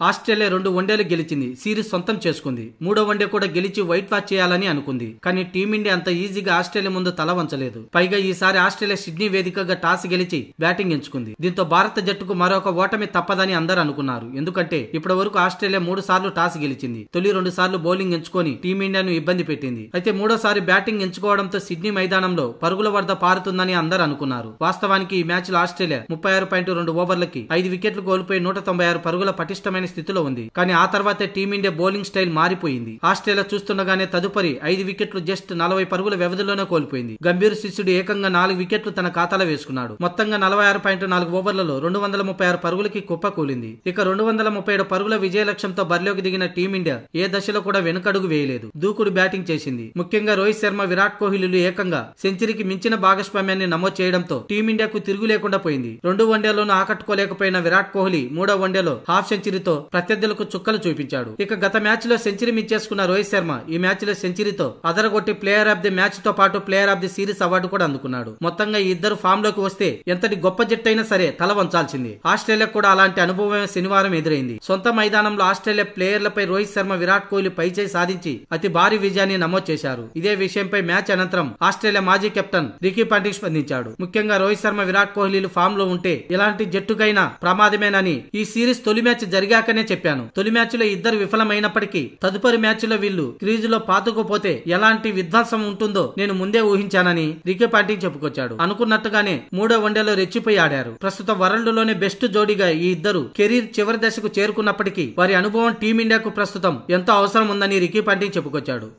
Australia 2 వన్డేలు గెలిచింది, series సొంతం చేసుకుంది. 3వ వన్డే కూడా గెలిచి వైట్ వాష్ చేయాలని అనుకుంది. కానీ టీమిండియా అంత ఈజీగా ఆస్ట్రేలియా ముందు తల వంచలేదు. పైగా ఈసారి ఆస్ట్రేలియా సిడ్నీ వేదికగా టాస్ గెలిచి బ్యాటింగ్ ఎంచుకుంది. దీంతో భారత జట్టుకు మరొక ఓటమి తప్పదని అందరూ అనుకున్నారు. ఎందుకంటే ఇప్పటి వరకు ఆస్ట్రేలియా 3 సార్లు టాస్ గెలిచింది. తొలి 2 సార్లు బౌలింగ్ ఎంచుకొని టీమిండియాను ఇబ్బంది పెట్టింది. అయితే 3వసారి బ్యాటింగ్ ఎంచుకోవడంతో సిడ్నీ మైదానంలో పరుగుల వరద పారుతుందని అందరూ అనుకున్నారు. వాస్తవానికి ఈ మ్యాచ్ లో ఆస్ట్రేలియా 36.2 ఓవర్లకి 5 వికెట్లు కోల్పోయి 196 పరుగుల పటిష్టమైన స్థితిలో ఉంది. కానీ ఆ తర్వాతే టీమిండియా బౌలింగ్ స్టైల్ మారిపోయింది. ఆస్ట్రేలియా చూస్తుండగానే తదుపరి 5 వికెట్లు జస్ట్ 40 పరుగుల వ్యవధిలోనే కోల్పోయింది. గంభీర్ శిష్యుడు ఏకంగా 4 వికెట్లు తన ఖాతాలో వేసుకున్నాడు. మొత్తంగా 46.4 ఓవర్లలో 236 పరుగులకి కుప్పకూలింది. ఇక 237 పరుగుల విజయ లక్ష్యంతో బరిలోకి దిగిన టీమిండియా ఏ దశలో కూడా వెనుకడుగు వేయలేదు. దూకుడు బ్యాటింగ్ చేసింది. ముఖ్యంగా రోహిత్ శర్మ, విరాట్ కోహ్లీలు ఏకంగా సెంచరీకి మించిన భాగస్వామ్యాన్ని నమోదు చేయడంతో టీమిండియాకు తిరుగు లేకుండా పోయింది. 2 వన్డేల్లోనూ ఆకట్టుకోలేకపోయిన విరాట్ కోహ్లీ 3వ వన్డేలో హాఫ్ సెంచరీతో ప్రత్యర్థులకు చుక్కలు చూపించాడు. ఇక గత మ్యాచ్ లో సెంచరీ మించేసుకున్న రోహిత్ శర్మ ఈ మ్యాచ్ లో సెంచరీతో అదరగొట్టి ప్లేయర్ ఆఫ్ ది మ్యాచ్ తో పాటు player of the series award కూడా అందుకున్నాడు. మొత్తంగా ఈ ఇద్దరు ఫామ్ లోకి వస్తే ఎంతటి గొప్ప జట్టైనా సరే తల వంచాల్సింది. ఆస్ట్రేలియా కూడా అలాంటి అనుభవమే శనివారం ఎదురైంది. సొంత మైదానంలో ఆస్ట్రేలియా ప్లేయర్లపై రోహిత్ శర్మ, విరాట్ కోహ్లీ పైచేయి సాధించి అతి భారీ విజయాన్ని నమోదు చేశారు. ఇదే విషయంపై మ్యాచ్ అనంతరం ఆస్ట్రేలియా మాజీ కెప్టెన్ రికీ పాంటింగ్ స్పందించాడు. ముఖ్యంగా రోహిత్ శర్మ, విరాట్ కోహ్లీలు ఫామ్ లో ఉంటే ఎలాంటి జట్టుకైనా ప్రమాదమేనని ఈ సిరీస్ తొలి మ్యాచ్ జరిగాకనే చెప్పాను. తొలి మ్యాచ్ లో ఇద్దరు విఫలమైనప్పటికీ తదుపరి మ్యాచ్ లో వీళ్ళు క్రీజులో పాతుకుపోతే ఎలాంటి విధ్వంసం ఉంటుందో నేను ముందే ఊహించానని రికీ పాంటింగ్ చెప్పుకొచ్చాడు. అనుకున్నట్టుగానే 3వ వన్డేలో రెచ్చిపోయి ఆడారు. ప్రస్తుతం వరల్డ్ లోనే బెస్ట్ జోడీగా ఈ ఇద్దరు కెరీర్ చివరి దశకు చేరుకున్నప్పటికీ వారి అనుభవం టీమిండియాకు ప్రస్తుతం ఎంతో అవసరం ఉందని రికీ పాంటింగ్ చెప్పుకొచ్చాడు.